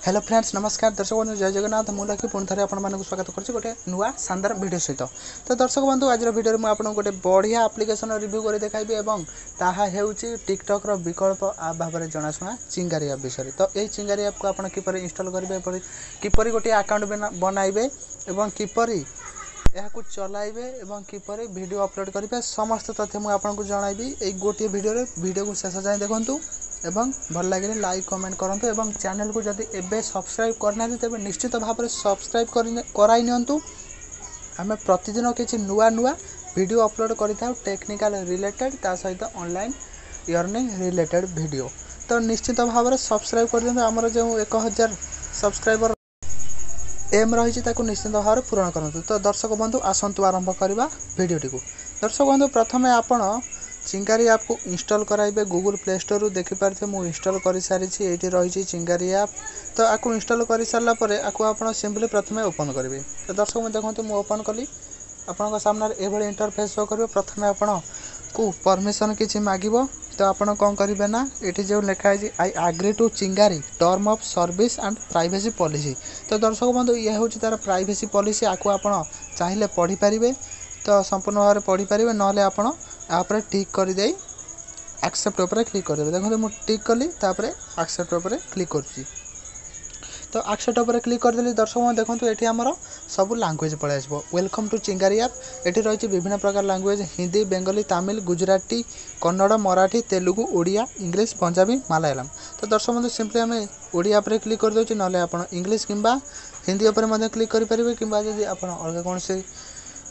Hello friends नमस्कार दर्शक बंधु जय जगन्नाथ मुझे पुणी थे आप स्वागत कर गोटे नुआ शानदार वीडियो सहित तो दर्शक बंधु आज वीडियो में आपको गोटे बढ़िया आप्लिकेसन रिव्यू कर देखाइबी एवं ताहा हेउची टिकटॉक रो विकल्प आप भाव में जनाशुना चिंगारी ऐप विषय तो यही चिंगारी ऐप को आप किपर इंस्टॉल करेंगे किपर गोटे अकाउंट बनाइबे एवं किपर यह चलाइबे एवं किपर वीडियो अपलोड करेंगे समस्त तथ्य मुझे आपको जनइबी यही गोटे वीडियो को शेष जाए देखूँ एवं भल लगे लाइक कमेंट करूँ एवं चैनल को जब एबे सब्सक्राइब करना तेज निश्चित भाव में सब्सक्राइब कराई नियंतु आम प्रतिदिन किसी नुआ नुआ वीडियो अपलोड करें टेक्निकल रिलेटेड ता सहित ऑनलाइन अर्निंग रिलेटेड वीडियो तो निश्चित भाव में सब्सक्राइब कर दिखाँ आमर जो 1000 सब्सक्राइबर एम रही निश्चित भाव में पूरण करूँ तो दर्शक बंधु आसतु आरंभ करवा वीडियोटी को दर्शक बंधु प्रथम आपण चिंगारी ऐप को इंस्टॉल कराइबे गूगल प्ले स्टोर रू देखिपारे मुझे इंस्टॉल कर सारी ये रही चिंगारी ऐप तो आपको इंस्टॉल कर सारापर आपको आप सिंपली प्रथम ओपन करेंगे तो दर्शक मैं देखो मुझे ओपन कली आपण सामने ये इंटरफेस शो कर प्रथम आपण को परमिशन किसी मांगो तो आपड़ कौन करेंगे ना ये जो लिखाई आई एग्री टू चिंगारी term of service and privacy policy तो दर्शक बंधु ये हूँ तार प्राइवेसी पॉलिसी आपको आप चाहिए पढ़ी पारे तो संपूर्ण भाव में पढ़ी पारे ना आपड़ आपरे टिक कर दे एक्सेप्ट उपर क्लिक कर देबे देखो मुझे टिक कली तापरे एक्सेप्ट उपर क्लिक करुच्ची तो एक्सेप्ट उपर क्लिक कर देली दर्शक मैं देखो ये आमर सब लैंग्वेज पलि आसो वेलकम टू चिंगारी ऐप ये रही विभिन्न प्रकार लैंग्वेज हिंदी बेंगली तमिल गुजराती कन्नड़ मराठी तेलुगु ओडिया इंग्लिश पंजाबी मलयालम तो दर्शक बंधु सिंपली आम ओडिया पर क्लिक कर दूँ ना आप इंग्लिश किंबा हिंदी उपर क्लिक करेंगे कि आप अलग कौन से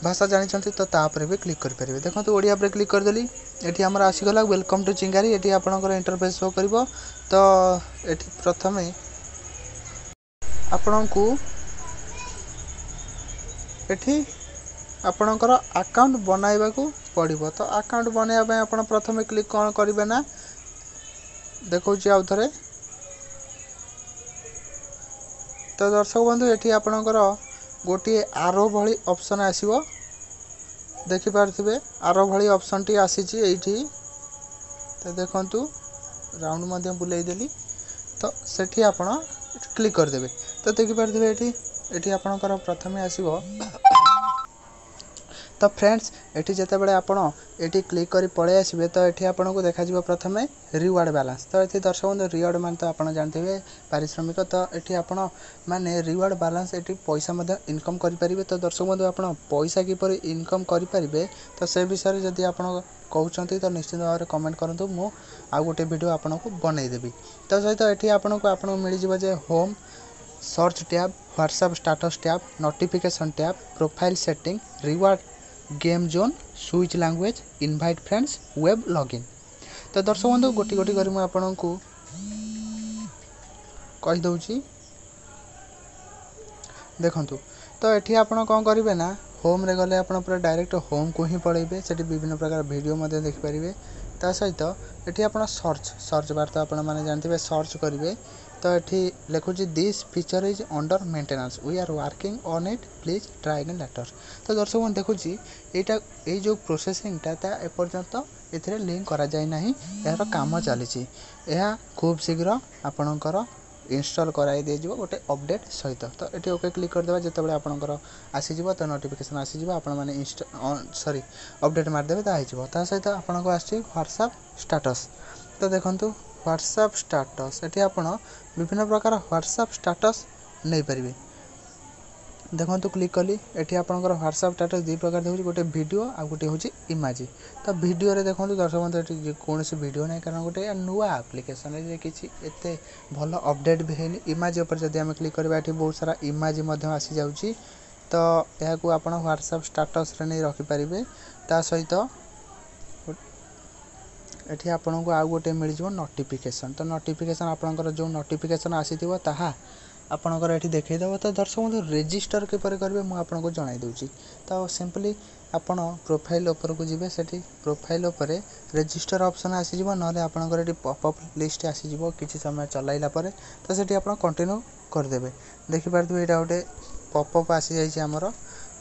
भाषा जानी तो तापर भी क्लिक करेंगे देखो तो ओडिया पर क्लिक करदेली ये आमर आसीगला वेलकम टू चिंगारी ये आपंकर इंटरफेस शो कर तो ये प्रथम आपण को ये आपणकर अकाउंट बनवाक पड़ो तो अकाउंट बनवाई आप प्रथम क्लिक कौन करेंगे ना देखो आउ थे तो दर्शक बंधु ये आपणकर गोटे आरो भली ऑप्शन आसीबो देखिपारे आरो भली ऑप्शन टी आसीची एठी तो देखंतु राउंड मध्य बुलाई देली तो सेठी आपण क्लिक कर देबे तो देखिपारे एठी आपणकर प्रथमे आसीबो तो फ्रेंड्स एठी जते बळे आपण एठी क्लिक करी पळे आसीबे तो एठी आपण को देखा जिवो प्रथमे रिवार्ड बैलेंस तो एठी दर्शक बंधु रिवार्ड मान तो आपण जानथिबे पारिश्रमिक तो एठी आपण माने रिवार्ड बैलेंस एठी पैसा मध्य इनकम करि परिबे तो दर्शक बंधु आपण पैसा किपर इनकम करि परिबे तो से विषय जदी आपण कहउचंती तो निश्चित भाव में कमेंट करंतु मु आ गोटे वीडियो आपण को बनै देबी तो सहित एठी आपण को मिल जिवो जे home search tab WhatsApp status tab notification tab profile setting reward game zone switch language invite friends web login तो दर्शक बंधु गोटी गोटी कर आपण को कहि दउची देखंतु तो एठी आपण कौन करेंगे ना होम रे गले आपण पूरा डायरेक्ट होम को ही पळेबे सेठी विभिन्न प्रकार वीडियो मध्ये देखि परिबे ता सहित एठी आपण सर्च बार तो आपण माने जानथिबे सर्च करेंगे तो ये लिखुची this feature is under maintenance we are working on it please try again later तो दर्शक मैं देखुची ये जो प्रोसेसिंगटा एपर्यंत ए लिंक करा जाय नाही यार काम चली खूब शीघ्र आपणकर इंस्टॉल कराई दे जिवो गोटे अपडेट सहित तो ये ओके क्लिक कर देबा जते बळे आपणकर आसीजिवो तो नोटिफिकेशन आसीजिवो आपण माने सॉरी अपडेट मार देबे ता आइजिवो ता सहित आपणको आसी व्हाट्सएप स्टेटस तो देखंतु व्हाट्सएप स्टेटस ये आपण विभिन्न प्रकार व्हाट्सएप स्टेटस नहीं पारे देखो क्लिक कली ये आपंकर व्हाट्सएप स्टेटस दु प्रकार देखिए गोटे वीडियो आ गोटे हूँ इमेज तो वीडियो रे देखो दर्शक बंधु कौन वीडियो नहीं कारण गोटे नुआ आप्लिकेसन किसी एत भल अपडेट भी है इमेज उपर जब आम क्लिक करवा ये बहुत सारा इमेज आसी जाऊँगी तो यह आप व्हाट्सएप स्टेटस रे नहीं रखिपारे ता सहित ये आपन को आउ गोटे मिल जाव नोटिफिकेशन तो नोटिफिकेशन आपंकर जो नोटिफिकेशन आसीथिबो ताहा आपंकर ये देखईदेव तो दर्शक बंधु रेजिस्टर किपर करेंगे मुझे को जन दूसरी तो सिंपली आपण प्रोफाइल उपर को जी से प्रोफाइल उपर रेजिस्टर ऑप्शन आसीजिवो ना आपंकर ये पॉपअप लिस्ट आसीजिवो किसी समय चलाइला परे तो सेठी आपण कंटिन्यू करदेबे देखिपारे यहाँ गोटे पॉपअप आसी जाइए आमर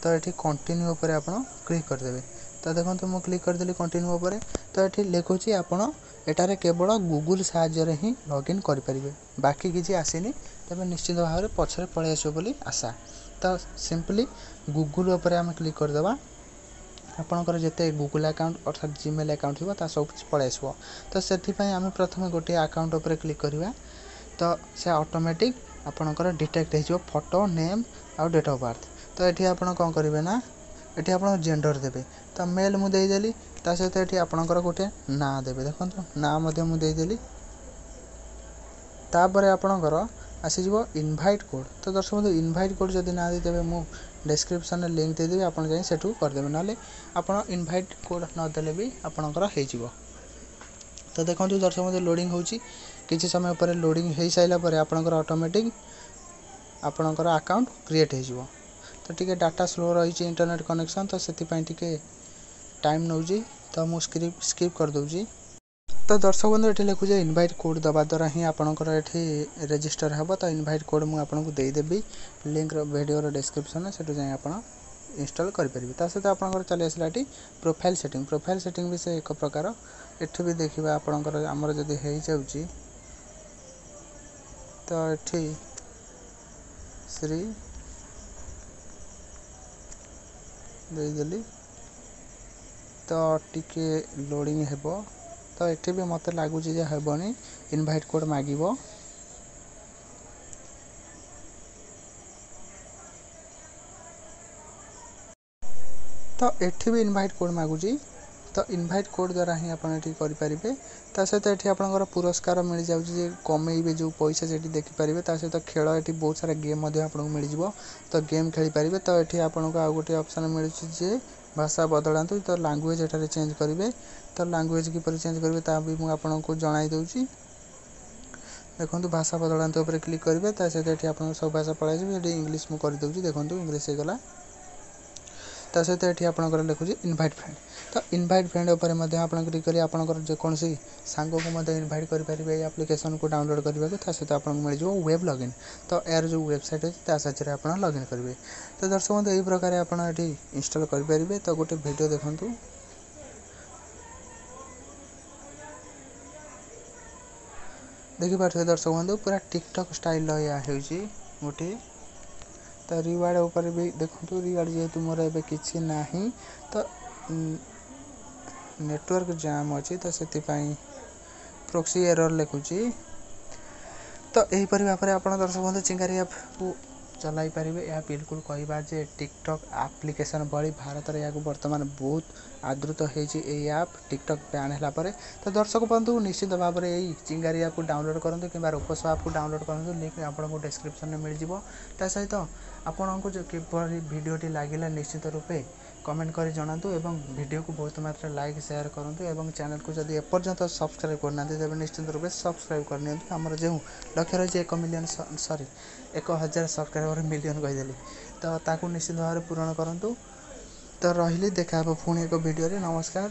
तो ये कंटिन्यू उपर आपण क्लिक करदेबे तो देखो मुझे क्लिक करदेली कंटिन्यू उपर तो ये लिखुची आपण एटारे केवल गूगल साहाय्य ही लॉगिन करें बाकी किसी आसीनी तेज निश्चित भाव में पछरे पलि आसो बोली आशा। तो सिंपली गूगल उपर आम क्लिक करदे आपणकर जिते गूगल अकाउंट अर्थात जीमेल अकाउंट थी सब कुछ पलि आसो। तो से आम प्रथम गोटे अकाउंट उपर क्लिक करवा तो से ऑटोमेटिक आपणकर डिटेक्ट हो फोटो नेम आउ डेट ऑफ बर्थ। तो ये आप कौन करेंगे ना ये आप जेंडर देवे तो मेल मुदेदेली सहित ये आपणकर गोटे ना देवे देखो ना मुदेदेली तापर आपणकर आसीज इनभाइट कोड। तो दर्शक बंधु इनभाइट कोड जब ना देते मु डिस्क्रिप्शन में लिंक देदेवी आप सेठू करदेवे ना आप इनभाइट कोड नदेले भी आपणकर हो। तो देखो दर्शक बंधु लोडिंग होची किसी समय पर लोडिंग हो सारापर आपणकर ऑटोमेटिक आपणकर अकाउंट क्रिएट हो। तो टी डाटा स्लो रही इंटरनेट कनेक्शन तो से टाइम नौ तो मुझे स्किप कर दूँ। तो दर्शक बंधु ये लिखुचे इनभाइट कोड दबा द्वारा ही आपणकर ये रजिस्टर हम। तो इनभाइट कोड मुझे आपको देदेवी लिंक वीडियो डिस्क्रिप्शन से जाए आप इंस्टॉल करेंगे। सहित आप चली आसला प्रोफाइल सेटिंग भी से एक प्रकार एठी भी देखा आपणकर आमर जदि हो जाऊँगी तो ये श्री देदेली तो टिके लोडिंग हेबो। तो ये भी मत लगुच हेबनी इनभाइट कोड मांग तो ये भी इनभाइट कोड मागुची। तो इनभाइट कोड द्वारा ही आपरेंगे। सहित ये आपंकर पुरस्कार मिल जाऊँगी कमेबे जो पैसा जी देखिपारे सहित खेल ये बहुत सारा गेम आपको मिल जाव। तो गेम खेली पारे। तो ये आपको आउ गोटे ऑप्शन मिले भाषा बदलातु तो लैंग्वेज एटारे चेंज करेंगे। तो लैंग्वेज किपर चेंज करेंगे ता भी मुझे आपको जनाई दूसरी देखो भाषा बदलातु उपर क्लिक करेंगे। सहित ये आप सब भाषा पढ़ाई ये इंग्लीश मुझे करदे देखो इंग्लीश होगला। तो सहित ये आपंकर लिखुचे इनभाइट फ्रेंड। तो इनभाइट फ्रेंड उपर आप क्लिक करेंगे आपंकर जेकोसी सांग को इनभाइट करेंगे एप्लिकेशन को डाउनलोड करने को सहित आपको मिल जाए वेब लॉगिन। तो यार जो वेबसाइट अच्छी साहाଯ୍य आप लॉगिन करेंगे। तो दर्शक बंधु यही प्रकार आप इंस्टॉल करेंगे। तो गोटे वीडियो देखूँ देखिपे दर्शक बंधु पूरा टिकटॉक स्टाइल या गोटे। तो रिवार्ड ऊपर भी देखो रिवार्ड जेहेतु मोर ए कि ना तो नेटवर्क जाम अच्छी तो से प्रोक्सी एरर लिखुची। तो यहीपर भाव में आप दर्शक बंधु चिंगारी ऐप को चलाई पारे। यह बिल्कुल कहवा जे टिकटॉक एप्लिकेशन भली भारत में यहाँ बर्तमान बहुत आदृत होती ऐप टिकटॉक बैन है। तो दर्शक बंधु निश्चित भाव में यही चिंगारी ऐप को डाउनलोड करूँ कि रूपस ऐप को डाउनलोड करूँ लिंक आपको डिस्क्रिप्शन में मिल जाए। सहित आपको जो किपरि वीडियोटी लगे निश्चित रूपे कमेंट कर जनातु एवं वीडियो को बहुत मात्रा लाइक शेयर करूँ एवं चैनल को जब एपर्यंत सब्सक्राइब करना तेज निश्चित रूपे सब्सक्राइब करनी। आमर जो लक्ष्य रही 1 मिलियन सॉरी 1000 सब्सक्राइबर मिलियन कहीदेली तो ताकू निश्चित भाव में पूरण करूँ। तो रही देखा पुणी एक वीडियो। नमस्कार।